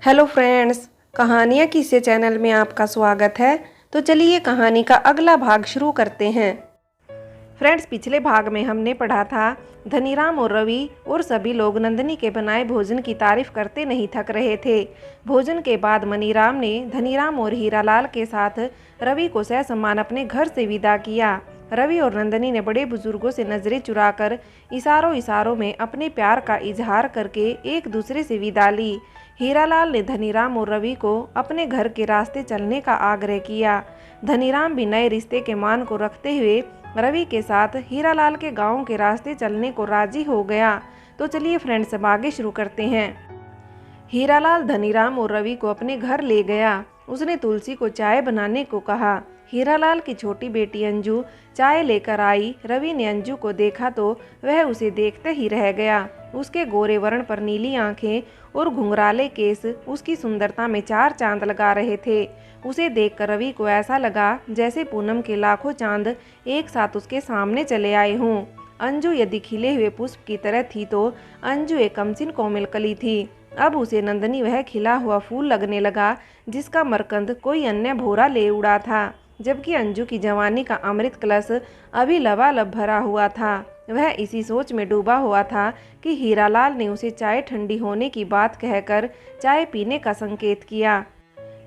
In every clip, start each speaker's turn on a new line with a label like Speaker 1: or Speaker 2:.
Speaker 1: Hello friends, कहानियाँ किस्से channel में आपका स्वागत है। तो चलिए कहानी का अगला भाग शुरू करते हैं। फ्रेंड्स, पिछले भाग में हमने पढ़ा था धनीराम और रवि और सभी लोग नंदिनी के बनाए भोजन की तारीफ करते नहीं थक रहे थे। भोजन के बाद मनीराम ने धनीराम और हीरालाल के साथ रवि को ससम्मान अपने घर से विदा किया। रवि और नंदिनी ने बड़े बुजुर्गों से नजरें चुराकर इशारों इशारों में अपने प्यार का इजहार करके एक दूसरे से विदा ली। हीरालाल ने धनीराम और रवि को अपने घर के रास्ते चलने का आग्रह किया। धनीराम भी नए रिश्ते के मान को रखते हुए रवि के साथ हीरालाल के गांव के रास्ते चलने को राजी हो गया। तो चलिए फ्रेंड्स, अब आगे शुरू करते हैं। हीरालाल धनीराम और रवि को अपने घर ले गया। उसने तुलसी को चाय बनाने को कहा। हीरालाल की छोटी बेटी अंजू चाय लेकर आई। रवि ने अंजू को देखा तो वह उसे देखते ही रह गया। उसके गोरे वर्ण पर नीली आंखें और घुंघराले केस उसकी सुंदरता में चार चांद लगा रहे थे। उसे देखकर रवि को ऐसा लगा जैसे पूनम के लाखों चांद एक साथ उसके सामने चले आए हों। अंजू यदि खिले हुए पुष्प की तरह थी तो अंजू एक कमसिन कोमल कली थी। अब उसे नंदिनी वह खिला हुआ फूल लगने लगा जिसका मरकंद कोई अन्य भोरा ले उड़ा था। जबकि अंजू की जवानी का अमृत कलश अभी लबालब भरा हुआ था। वह इसी सोच में डूबा हुआ था कि हीरालाल ने उसे चाय ठंडी होने की बात कहकर चाय पीने का संकेत किया।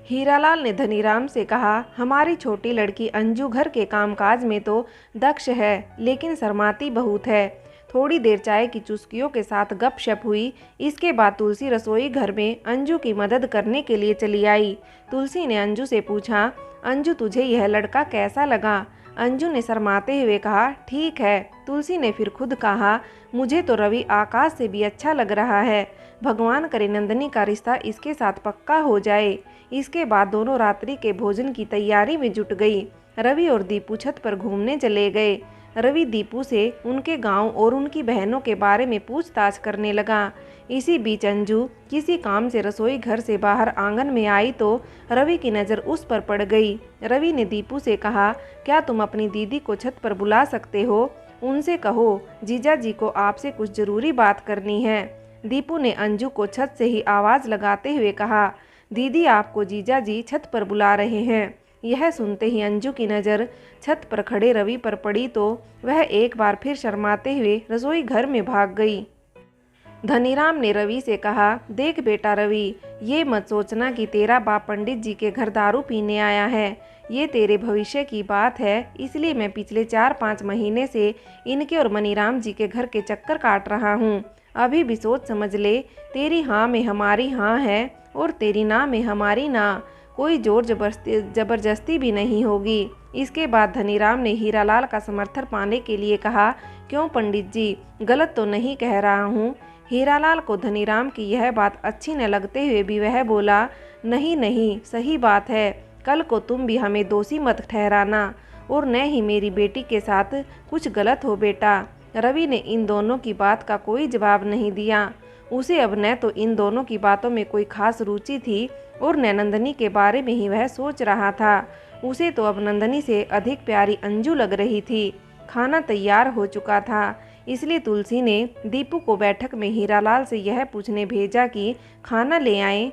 Speaker 1: हीरालाल ने धनीराम से कहा, हमारी छोटी लड़की अंजू घर के कामकाज में तो दक्ष है, लेकिन शर्माती बहुत है। थोड़ी देर चाय की चुस्कियों के साथ गपशप हुई। इसके बाद तुलसी रसोई घर में अंजू की मदद करने के लिए चली आई। तुलसी ने अंजू से पूछा, अंजू तुझे यह लड़का कैसा लगा? अंजू ने शर्माते हुए कहा, ठीक है। तुलसी ने फिर खुद कहा, मुझे तो रवि आकाश से भी अच्छा लग रहा है। भगवान करे नंदिनी का रिश्ता इसके साथ पक्का हो जाए। इसके बाद दोनों रात्रि के भोजन की तैयारी में जुट गई। रवि और दीपू छत पर घूमने चले गए। रवि दीपू से उनके गांव और उनकी बहनों के बारे में पूछताछ करने लगा। इसी बीच अंजू किसी काम से रसोई घर से बाहर आंगन में आई तो रवि की नज़र उस पर पड़ गई। रवि ने दीपू से कहा, क्या तुम अपनी दीदी को छत पर बुला सकते हो? उनसे कहो जीजा जी को आपसे कुछ ज़रूरी बात करनी है। दीपू ने अंजू को छत से ही आवाज़ लगाते हुए कहा, दीदी आपको जीजा जी छत पर बुला रहे हैं। यह सुनते ही अंजू की नज़र छत पर खड़े रवि पर पड़ी तो वह एक बार फिर शर्माते हुए रसोई घर में भाग गई। धनीराम ने रवि से कहा, देख बेटा रवि, ये मत सोचना कि तेरा बाप पंडित जी के घर दारू पीने आया है। ये तेरे भविष्य की बात है, इसलिए मैं पिछले 4-5 महीने से इनके और मनीराम जी के घर के चक्कर काट रहा हूँ। अभी भी सोच समझ ले, तेरी हाँ में हमारी हाँ है और तेरी ना में हमारी ना। कोई जोर जबरदस्ती भी नहीं होगी। इसके बाद धनीराम ने हीरालाल का समर्थन पाने के लिए कहा, क्यों पंडित जी, गलत तो नहीं कह रहा हूँ? हीरालाल को धनीराम की यह बात अच्छी न लगते हुए भी वह बोला, नहीं नहीं, सही बात है। कल को तुम भी हमें दोषी मत ठहराना और न ही मेरी बेटी के साथ कुछ गलत हो बेटा। रवि ने इन दोनों की बात का कोई जवाब नहीं दिया। उसे अब न तो इन दोनों की बातों में कोई खास रुचि थी और न नंदिनी के बारे में ही वह सोच रहा था। उसे तो अब नंदिनी से अधिक प्यारी अंजू लग रही थी। खाना तैयार हो चुका था, इसलिए तुलसी ने दीपू को बैठक में हीरालाल से यह पूछने भेजा कि खाना ले आए।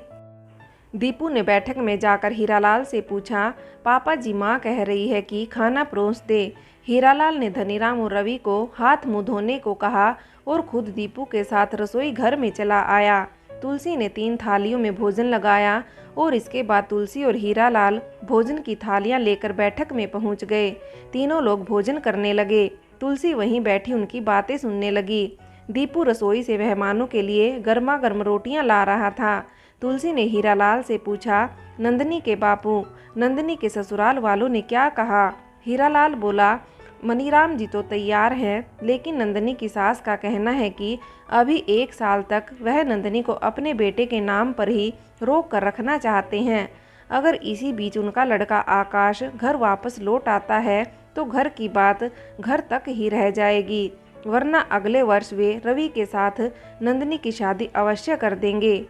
Speaker 1: दीपू ने बैठक में जाकर हीरालाल से पूछा, पापा जी, माँ कह रही है कि खाना परोस दे। हीरालाल ने धनीराम और रवि को हाथ मुंह धोने को कहा और खुद दीपू के साथ रसोई घर में चला आया। तुलसी ने 3 थालियों में भोजन लगाया और इसके बाद तुलसी और हीरालाल भोजन की थालियां लेकर बैठक में पहुंच गए। तीनों लोग भोजन करने लगे। तुलसी वहीं बैठी उनकी बातें सुनने लगी। दीपू रसोई से मेहमानों के लिए गर्मा गर्म रोटियां ला रहा था। तुलसी ने हीरालाल से पूछा, नंदिनी के बापू, नंदिनी के ससुराल वालों ने क्या कहा? हीरालाल बोला, मनीराम जी तो तैयार हैं, लेकिन नंदिनी की सास का कहना है कि अभी 1 साल तक वह नंदिनी को अपने बेटे के नाम पर ही रोक कर रखना चाहते हैं। अगर इसी बीच उनका लड़का आकाश घर वापस लौट आता है तो घर की बात घर तक ही रह जाएगी, वरना अगले वर्ष वे रवि के साथ नंदिनी की शादी अवश्य कर देंगे।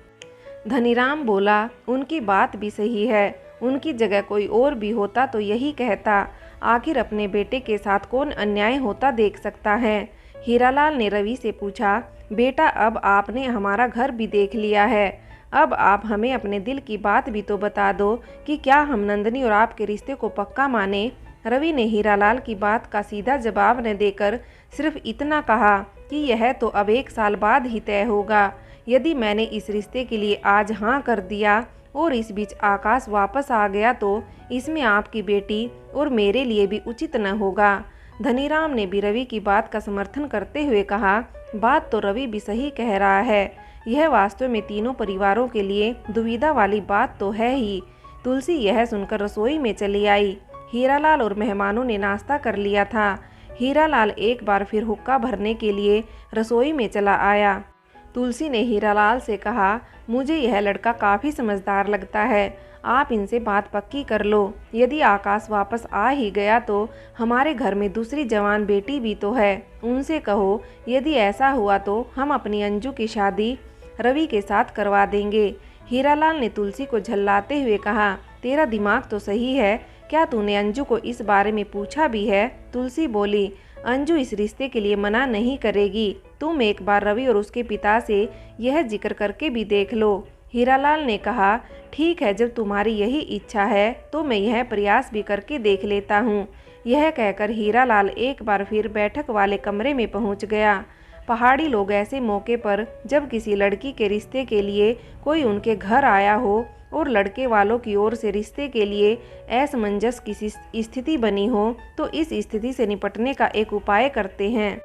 Speaker 1: धनीराम बोला, उनकी बात भी सही है। उनकी जगह कोई और भी होता तो यही कहता। आखिर अपने बेटे के साथ कौन अन्याय होता देख सकता है। हीरालाल ने रवि से पूछा, बेटा अब आपने हमारा घर भी देख लिया है, अब आप हमें अपने दिल की बात भी तो बता दो कि क्या हम नंदिनी और आपके रिश्ते को पक्का माने। रवि ने हीरालाल की बात का सीधा जवाब न देकर सिर्फ इतना कहा कि यह तो अब 1 साल बाद ही तय होगा। यदि मैंने इस रिश्ते के लिए आज हाँ कर दिया और इस बीच आकाश वापस आ गया तो इसमें आपकी बेटी और मेरे लिए भी उचित न होगा। धनीराम ने भी रवि की बात का समर्थन करते हुए कहा, बात तो रवि भी सही कह रहा है। यह वास्तव में तीनों परिवारों के लिए दुविधा वाली बात तो है ही। तुलसी यह सुनकर रसोई में चली आई। हीरालाल और मेहमानों ने नाश्ता कर लिया था। हीरालाल एक बार फिर हुक्का भरने के लिए रसोई में चला आया। तुलसी ने हीरालाल से कहा, मुझे यह लड़का काफ़ी समझदार लगता है, आप इनसे बात पक्की कर लो। यदि आकाश वापस आ ही गया तो हमारे घर में दूसरी जवान बेटी भी तो है, उनसे कहो यदि ऐसा हुआ तो हम अपनी अंजू की शादी रवि के साथ करवा देंगे। हीरालाल ने तुलसी को झल्लाते हुए कहा, तेरा दिमाग तो सही है, क्या तूने अंजू को इस बारे में पूछा भी है? तुलसी बोली, अंजू इस रिश्ते के लिए मना नहीं करेगी, तुम एक बार रवि और उसके पिता से यह जिक्र करके भी देख लो। हीरालाल ने कहा, ठीक है, जब तुम्हारी यही इच्छा है तो मैं यह प्रयास भी करके देख लेता हूँ। यह कहकर हीरालाल एक बार फिर बैठक वाले कमरे में पहुँच गया। पहाड़ी लोग ऐसे मौके पर जब किसी लड़की के रिश्ते के लिए कोई उनके घर आया हो और लड़के वालों की ओर से रिश्ते के लिए असमंजस की स्थिति बनी हो तो इस स्थिति से निपटने का एक उपाय करते हैं।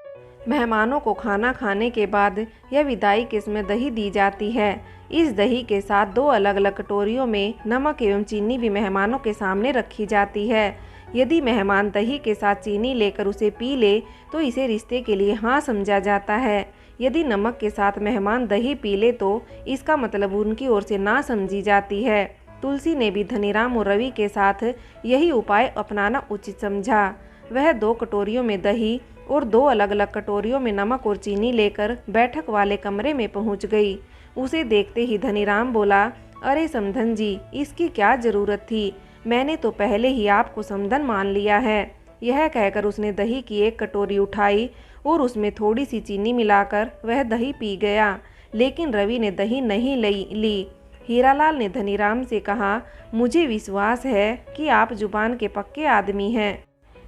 Speaker 1: मेहमानों को खाना खाने के बाद यह विदाई के समय दही दी जाती है। इस दही के साथ 2 अलग अलग कटोरियों में नमक एवं चीनी भी मेहमानों के सामने रखी जाती है। यदि मेहमान दही के साथ चीनी लेकर उसे पी ले तो इसे रिश्ते के लिए हाँ समझा जाता है। यदि नमक के साथ मेहमान दही पी ले तो इसका मतलब उनकी ओर से ना समझी जाती है। तुलसी ने भी धनीराम और रवि के साथ यही उपाय अपनाना उचित समझा। वह 2 कटोरियों में दही और 2 अलग अलग कटोरियों में नमक और चीनी लेकर बैठक वाले कमरे में पहुंच गई। उसे देखते ही धनीराम बोला, अरे समधन जी, इसकी क्या ज़रूरत थी, मैंने तो पहले ही आपको समधन मान लिया है। यह कहकर उसने दही की एक कटोरी उठाई और उसमें थोड़ी सी चीनी मिलाकर वह दही पी गया, लेकिन रवि ने दही नहीं ली। हीरालाल ने धनीराम से कहा, मुझे विश्वास है कि आप जुबान के पक्के आदमी हैं,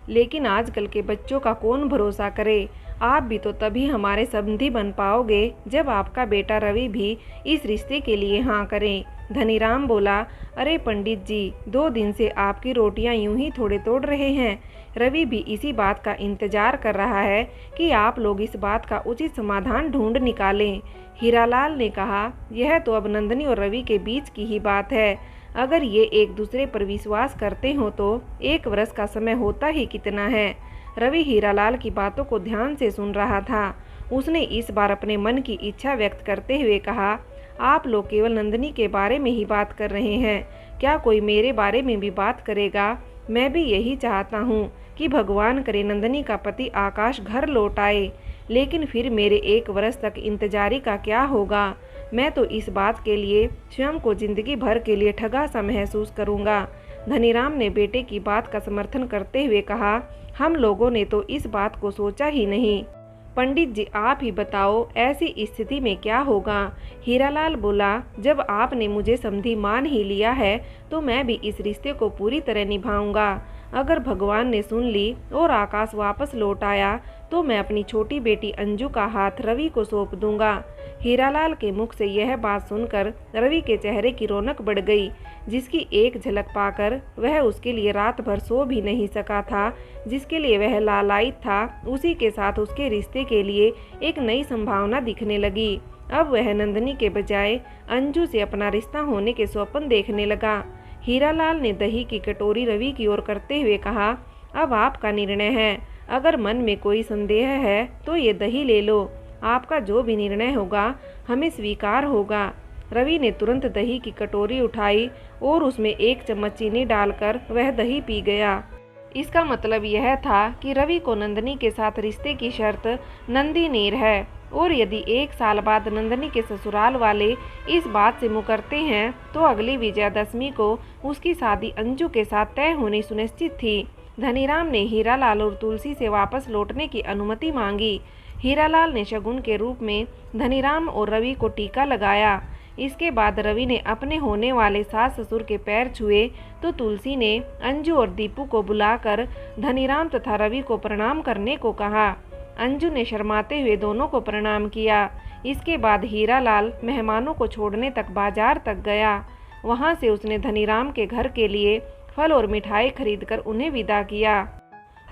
Speaker 1: लेकिन आजकल के बच्चों का कौन भरोसा करे। आप भी तो तभी हमारे संबंधी बन पाओगे जब आपका बेटा रवि भी इस रिश्ते के लिए हाँ करे। धनीराम बोला, अरे पंडित जी, 2 दिन से आपकी रोटियां यूं ही थोड़े तोड़ रहे हैं। रवि भी इसी बात का इंतजार कर रहा है कि आप लोग इस बात का उचित समाधान ढूंढ निकालें। हीरालाल ने कहा, यह तो अब नंदिनी और रवि के बीच की ही बात है। अगर ये एक दूसरे पर विश्वास करते हो तो 1 वर्ष का समय होता ही कितना है। रवि हीरालाल की बातों को ध्यान से सुन रहा था। उसने इस बार अपने मन की इच्छा व्यक्त करते हुए कहा, आप लोग केवल नंदिनी के बारे में ही बात कर रहे हैं, क्या कोई मेरे बारे में भी बात करेगा? मैं भी यही चाहता हूँ कि भगवान करे नंदिनी का पति आकाश घर लौट आए, लेकिन फिर मेरे 1 वर्ष तक इंतजारी का क्या होगा? मैं तो इस बात के लिए स्वयं को जिंदगी भर के लिए ठगा सा महसूस करूँगा। धनीराम ने बेटे की बात का समर्थन करते हुए कहा, हम लोगों ने तो इस बात को सोचा ही नहीं। पंडित जी, आप ही बताओ ऐसी स्थिति में क्या होगा? हीरालाल बोला, जब आपने मुझे समधी मान ही लिया है तो मैं भी इस रिश्ते को पूरी तरह निभाऊंगा। अगर भगवान ने सुन ली और आकाश वापस लौट आया तो मैं अपनी छोटी बेटी अंजू का हाथ रवि को सौंप दूंगा। हीरालाल के मुख से यह बात सुनकर रवि के चेहरे की रौनक बढ़ गई, जिसकी एक झलक पाकर वह उसके लिए रात भर सो भी नहीं सका था। जिसके लिए वह लालायित था, उसी के साथ उसके रिश्ते के लिए एक नई संभावना दिखने लगी। अब वह नंदिनी के बजाय अंजू से अपना रिश्ता होने के स्वप्न देखने लगा। हीरालाल ने दही की कटोरी रवि की ओर करते हुए कहा, अब आपका निर्णय है। अगर मन में कोई संदेह है तो ये दही ले लो, आपका जो भी निर्णय होगा हमें स्वीकार होगा। रवि ने तुरंत दही की कटोरी उठाई और उसमें 1 चम्मच चीनी डालकर वह दही पी गया। इसका मतलब यह था कि रवि को नंदिनी के साथ रिश्ते की शर्त नंदी नीर है, और यदि 1 साल बाद नंदिनी के ससुराल वाले इस बात से मुकरते हैं तो अगली विजयादशमी को उसकी शादी अंजू के साथ तय होनी सुनिश्चित थी। धनीराम ने हीरालाल और तुलसी से वापस लौटने की अनुमति मांगी। हीरालाल ने शगुन के रूप में धनीराम और रवि को टीका लगाया। इसके बाद रवि ने अपने होने वाले सास ससुर के पैर छुए तो तुलसी ने अंजू और दीपू को बुलाकर धनीराम तथा रवि को प्रणाम करने को कहा। अंजू ने शर्माते हुए दोनों को प्रणाम किया। इसके बाद हीरालाल मेहमानों को छोड़ने तक बाजार तक गया। वहां से उसने धनीराम के घर के लिए फल और मिठाई खरीदकर उन्हें विदा किया।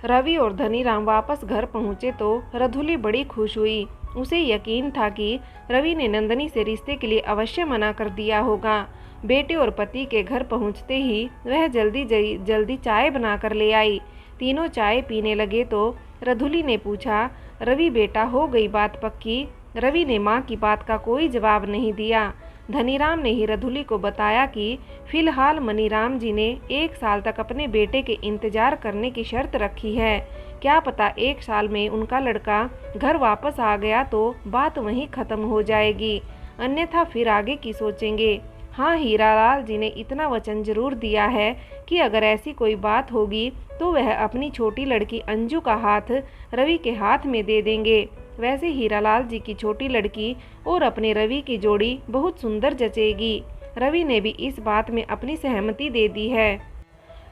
Speaker 1: रवि और धनीराम वापस घर पहुंचे तो रधुली बड़ी खुश हुई। उसे यकीन था कि रवि ने नंदनी से रिश्ते के लिए अवश्य मना कर दिया होगा। बेटे और पति के घर पहुंचते ही वह जल्दी चाय बनाकर ले आई। तीनों चाय पीने लगे तो रधुली ने पूछा, रवि बेटा हो गई बात पक्की? रवि ने माँ की बात का कोई जवाब नहीं दिया। धनीराम ने ही रधुली को बताया कि फिलहाल मनीराम जी ने 1 साल तक अपने बेटे के इंतजार करने की शर्त रखी है। क्या पता 1 साल में उनका लड़का घर वापस आ गया तो बात वहीं खत्म हो जाएगी, अन्यथा फिर आगे की सोचेंगे। हाँ, हीरालाल जी ने इतना वचन जरूर दिया है कि अगर ऐसी कोई बात होगी तो वह अपनी छोटी लड़की अंजू का हाथ रवि के हाथ में दे देंगे। वैसे हीरालाल जी की छोटी लड़की और अपने रवि की जोड़ी बहुत सुंदर जचेगी। रवि ने भी इस बात में अपनी सहमति दे दी है।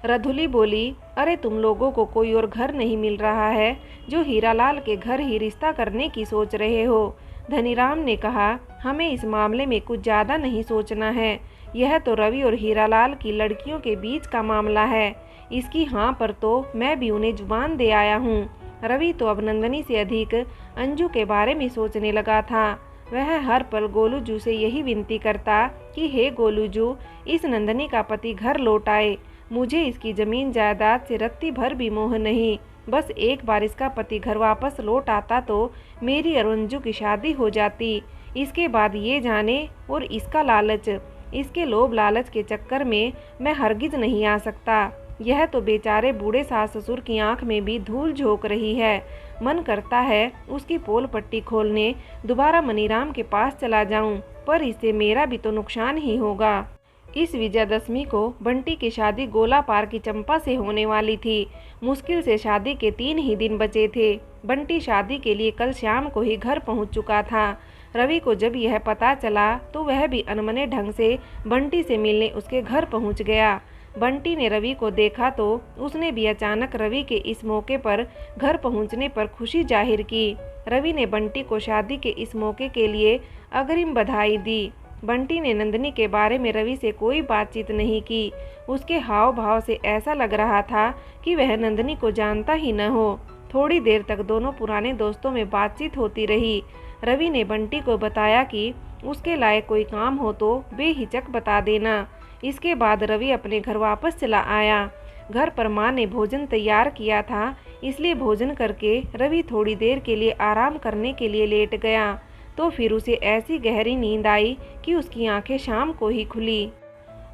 Speaker 1: रधुली बोली, अरे तुम लोगों को कोई और घर नहीं मिल रहा है जो हीरालाल के घर ही रिश्ता करने की सोच रहे हो? धनीराम ने कहा, हमें इस मामले में कुछ ज़्यादा नहीं सोचना है। यह तो रवि और हीरालाल की लड़कियों के बीच का मामला है। इसकी हाँ पर तो मैं भी उन्हें जुबान दे आया हूँ। रवि तो अब नंदनी से अधिक अंजू के बारे में सोचने लगा था। वह हर पल गोलूजू से यही विनती करता कि हे गोलूजू, इस नंदनी का पति घर लौट आए। मुझे इसकी जमीन जायदाद से रत्ती भर भी मोह नहीं। बस एक बार इसका पति घर वापस लौट आता तो मेरी और अंजू की शादी हो जाती। इसके बाद ये जाने और इसका लालच, इसके लोभ लालच के चक्कर में मैं हरगिज नहीं आ सकता। यह तो बेचारे बूढ़े सास ससुर की आंख में भी धूल झोंक रही है। मन करता है उसकी पोल पट्टी खोलने दोबारा मनीराम के पास चला जाऊं, पर इससे मेरा भी तो नुकसान ही होगा। इस विजयादशमी को बंटी की शादी गोला पार की चंपा से होने वाली थी। मुश्किल से शादी के 3 ही दिन बचे थे। बंटी शादी के लिए कल शाम को ही घर पहुंच चुका था। रवि को जब यह पता चला तो वह भी अनमने ढंग से बंटी से मिलने उसके घर पहुंच गया। बंटी ने रवि को देखा तो उसने भी अचानक रवि के इस मौके पर घर पहुंचने पर खुशी जाहिर की। रवि ने बंटी को शादी के इस मौके के लिए अग्रिम बधाई दी। बंटी ने नंदनी के बारे में रवि से कोई बातचीत नहीं की। उसके हाव भाव से ऐसा लग रहा था कि वह नंदनी को जानता ही न हो। थोड़ी देर तक दोनों पुराने दोस्तों में बातचीत होती रही। रवि ने बंटी को बताया कि उसके लायक कोई काम हो तो बेहिचक बता देना। इसके बाद रवि अपने घर वापस चला आया। घर पर माँ ने भोजन तैयार किया था, इसलिए भोजन करके रवि थोड़ी देर के लिए आराम करने के लिए लेट गया तो फिर उसे ऐसी गहरी नींद आई कि उसकी आंखें शाम को ही खुली।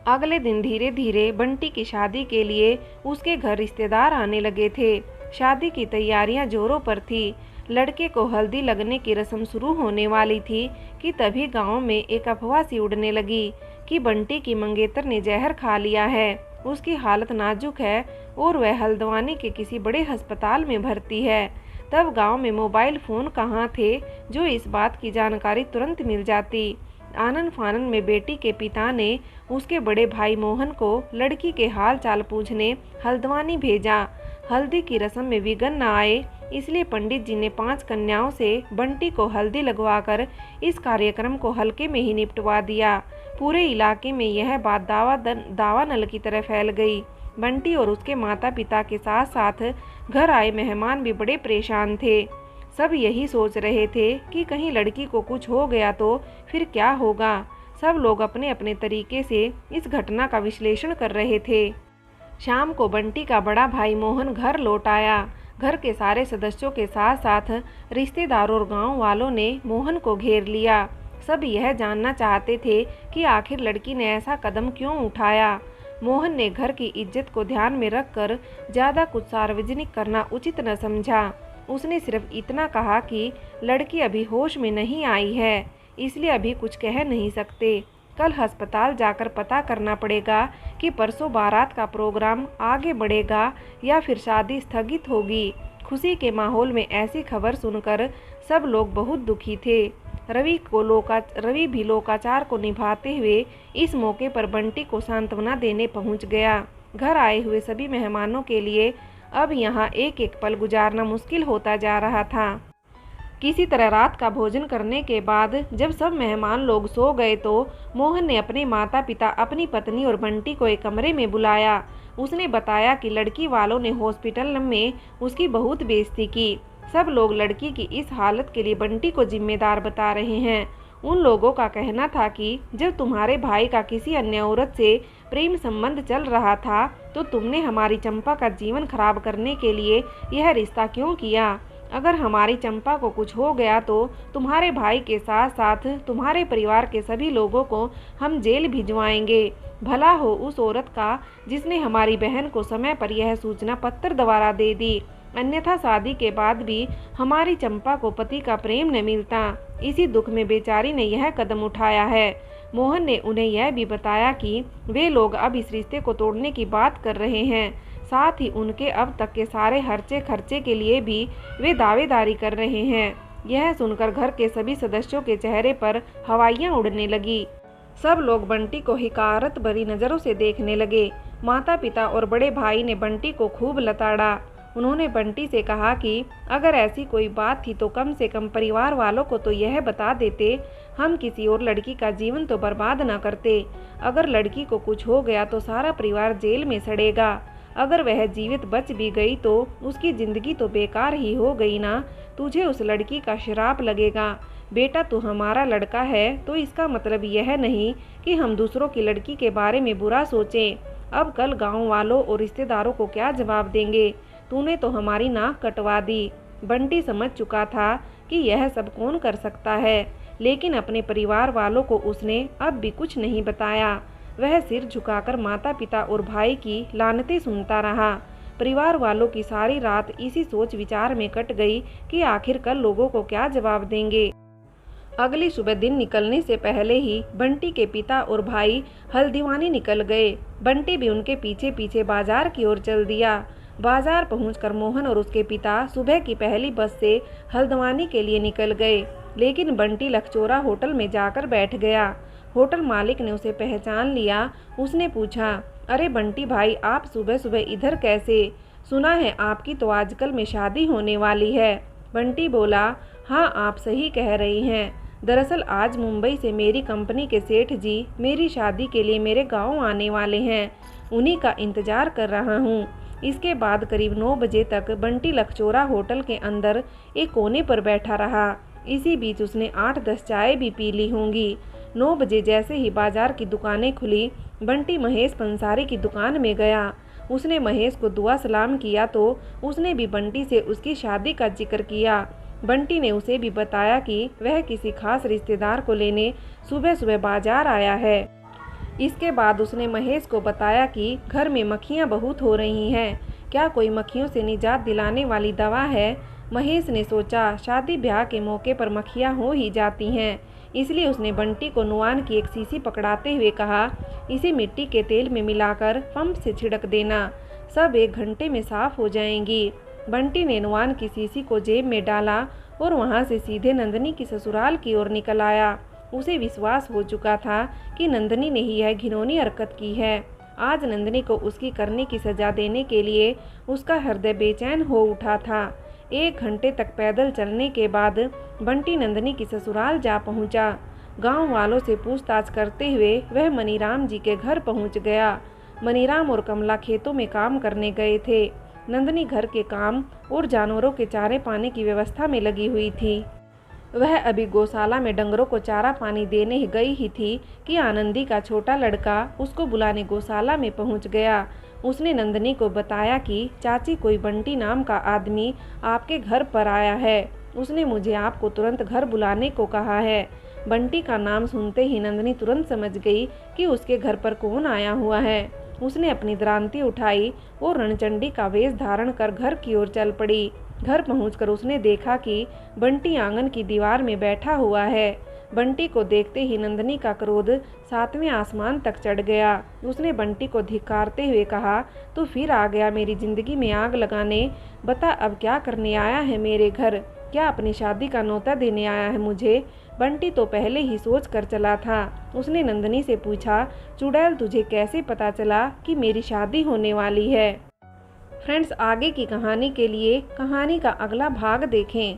Speaker 1: अगले दिन धीरे धीरे बंटी की शादी के लिए उसके घर रिश्तेदार आने लगे थे। शादी की तैयारियां जोरों पर थी। लड़के को हल्दी लगने की रस्म शुरू होने वाली थी कि तभी गांव में एक अफवाह सी उड़ने लगी कि बंटी की मंगेतर ने जहर खा लिया है। उसकी हालत नाजुक है और वह हल्द्वानी के किसी बड़े अस्पताल में भर्ती है। तब गांव में मोबाइल फ़ोन कहाँ थे जो इस बात की जानकारी तुरंत मिल जाती। आनन फानन में बेटी के पिता ने उसके बड़े भाई मोहन को लड़की के हाल चाल पूछने हल्द्वानी भेजा। हल्दी की रस्म में विघ्न न आए इसलिए पंडित जी ने 5 कन्याओं से बंटी को हल्दी लगवाकर इस कार्यक्रम को हल्के में ही निपटवा दिया। पूरे इलाके में यह बात दावा नल की तरह फैल गई। बंटी और उसके माता पिता के साथ साथ घर आए मेहमान भी बड़े परेशान थे। सब यही सोच रहे थे कि कहीं लड़की को कुछ हो गया तो फिर क्या होगा। सब लोग अपने अपने तरीके से इस घटना का विश्लेषण कर रहे थे। शाम को बंटी का बड़ा भाई मोहन घर लौट आया। घर के सारे सदस्यों के साथ साथ रिश्तेदारों और गांव वालों ने मोहन को घेर लिया। सब यह जानना चाहते थे कि आखिर लड़की ने ऐसा कदम क्यों उठाया। मोहन ने घर की इज्जत को ध्यान में रखकर ज़्यादा कुछ सार्वजनिक करना उचित न समझा। उसने सिर्फ इतना कहा कि लड़की अभी होश में नहीं आई है, इसलिए अभी कुछ कह नहीं सकते। कल अस्पताल जाकर पता करना पड़ेगा कि परसों बारात का प्रोग्राम आगे बढ़ेगा या फिर शादी स्थगित होगी। खुशी के माहौल में ऐसी खबर सुनकर सब लोग बहुत दुखी थे। रवि भी लोकाचार को निभाते हुए इस मौके पर बंटी को सांत्वना देने पहुंच गया। घर आए हुए सभी मेहमानों के लिए अब यहाँ एक एक पल गुजारना मुश्किल होता जा रहा था। किसी तरह रात का भोजन करने के बाद जब सब मेहमान लोग सो गए तो मोहन ने अपने माता पिता, अपनी पत्नी और बंटी को एक कमरे में बुलाया। उसने बताया कि लड़की वालों ने हॉस्पिटल में उसकी बहुत बेइज्जती की। सब लोग लड़की की इस हालत के लिए बंटी को जिम्मेदार बता रहे हैं। उन लोगों का कहना था कि जब तुम्हारे भाई का किसी अन्य औरत से प्रेम संबंध चल रहा था तो तुमने हमारी चंपा का जीवन खराब करने के लिए यह रिश्ता क्यों किया। अगर हमारी चंपा को कुछ हो गया तो तुम्हारे भाई के साथ साथ तुम्हारे परिवार के सभी लोगों को हम जेल भिजवाएंगे। भला हो उस औरत का जिसने हमारी बहन को समय पर यह सूचना पत्र द्वारा दे दी, अन्यथा शादी के बाद भी हमारी चंपा को पति का प्रेम न मिलता। इसी दुख में बेचारी ने यह कदम उठाया है। मोहन ने उन्हें यह भी बताया कि वे लोग अब इस रिश्ते को तोड़ने की बात कर रहे हैं। साथ ही उनके अब तक के सारे खर्चे के लिए भी वे दावेदारी कर रहे हैं। यह सुनकर घर के सभी सदस्यों के चेहरे पर हवाइयाँ उड़ने लगी। सब लोग बंटी को हिकारत भरी नज़रों से देखने लगे। माता पिता और बड़े भाई ने बंटी को खूब लताड़ा। उन्होंने बंटी से कहा कि अगर ऐसी कोई बात थी तो कम से कम परिवार वालों को तो यह बता देते, हम किसी और लड़की का जीवन तो बर्बाद ना करते। अगर लड़की को कुछ हो गया तो सारा परिवार जेल में सड़ेगा। अगर वह जीवित बच भी गई तो उसकी ज़िंदगी तो बेकार ही हो गई ना। तुझे उस लड़की का श्राप लगेगा। बेटा तू हमारा लड़का है तो इसका मतलब यह नहीं कि हम दूसरों की लड़की के बारे में बुरा सोचें। अब कल गांव वालों और रिश्तेदारों को क्या जवाब देंगे। तूने तो हमारी नाक कटवा दी। बंटी समझ चुका था कि यह सब कौन कर सकता है, लेकिन अपने परिवार वालों को उसने अब भी कुछ नहीं बताया। वह सिर झुकाकर माता पिता और भाई की लानतें सुनता रहा। परिवार वालों की सारी रात इसी सोच विचार में कट गई कि आखिर कल लोगों को क्या जवाब देंगे। अगली सुबह दिन निकलने से पहले ही बंटी के पिता और भाई हल्द्वानी निकल गए। बंटी भी उनके पीछे पीछे बाजार की ओर चल दिया। बाजार पहुंचकर मोहन और उसके पिता सुबह की पहली बस से हल्द्वानी के लिए निकल गए, लेकिन बंटी लखचौरा होटल में जाकर बैठ गया। होटल मालिक ने उसे पहचान लिया। उसने पूछा, अरे बंटी भाई, आप सुबह सुबह इधर कैसे? सुना है आपकी तो आजकल में शादी होने वाली है। बंटी बोला, हाँ आप सही कह रही हैं। दरअसल आज मुंबई से मेरी कंपनी के सेठ जी मेरी शादी के लिए मेरे गांव आने वाले हैं। उन्हीं का इंतजार कर रहा हूँ। इसके बाद करीब 9 बजे तक बंटी लखचौरा होटल के अंदर एक कोने पर बैठा रहा। इसी बीच उसने 8-10 चाय भी पी ली होंगी। 9 बजे जैसे ही बाजार की दुकानें खुली, बंटी महेश पंसारी की दुकान में गया। उसने महेश को दुआ सलाम किया तो उसने भी बंटी से उसकी शादी का जिक्र किया। बंटी ने उसे भी बताया कि वह किसी खास रिश्तेदार को लेने सुबह सुबह बाजार आया है। इसके बाद उसने महेश को बताया कि घर में मक्खियाँ बहुत हो रही हैं, क्या कोई मक्खियों से निजात दिलाने वाली दवा है। महेश ने सोचा शादी ब्याह के मौके पर मक्खियाँ हो ही जाती हैं, इसलिए उसने बंटी को नुआन की एक शीशी पकड़ाते हुए कहा, इसे मिट्टी के तेल में मिलाकर पंप से छिड़क देना, सब 1 घंटे में साफ हो जाएंगी। बंटी ने नुआन की शीशी को जेब में डाला और वहां से सीधे नंदनी की ससुराल की ओर निकल आया। उसे विश्वास हो चुका था कि नंदनी ने ही यह घिनौनी हरकत की है। आज नंदनी को उसकी करने की सजा देने के लिए उसका हृदय बेचैन हो उठा था। 1 घंटे तक पैदल चलने के बाद बंटी नंदनी की ससुराल जा पहुंचा। गांव वालों से पूछताछ करते हुए वह मनीराम जी के घर पहुंच गया। मनीराम और कमला खेतों में काम करने गए थे। नंदनी घर के काम और जानवरों के चारे पानी की व्यवस्था में लगी हुई थी। वह अभी गौशाला में डंगरों को चारा पानी देने गई ही थी कि आनंदी का छोटा लड़का उसको बुलाने गौशाला में पहुंच गया। उसने नंदनी को बताया कि चाची, कोई बंटी नाम का आदमी आपके घर पर आया है। उसने मुझे आपको तुरंत घर बुलाने को कहा है। बंटी का नाम सुनते ही नंदनी तुरंत समझ गई कि उसके घर पर कौन आया हुआ है। उसने अपनी द्रांति उठाई और रणचंडी का वेश धारण कर घर की ओर चल पड़ी। घर पहुंचकर उसने देखा कि बंटी आंगन की दीवार में बैठा हुआ है। बंटी को देखते ही नंदनी का क्रोध 7वें आसमान तक चढ़ गया। उसने बंटी को धिक्कारते हुए कहा, तू फिर आ गया मेरी जिंदगी में आग लगाने। बता अब क्या करने आया है मेरे घर? क्या अपनी शादी का न्योता देने आया है मुझे? बंटी तो पहले ही सोच कर चला था। उसने नंदनी से पूछा, चुड़ैल तुझे कैसे पता चला कि मेरी शादी होने वाली है? फ्रेंड्स, आगे की कहानी के लिए कहानी का अगला भाग देखें।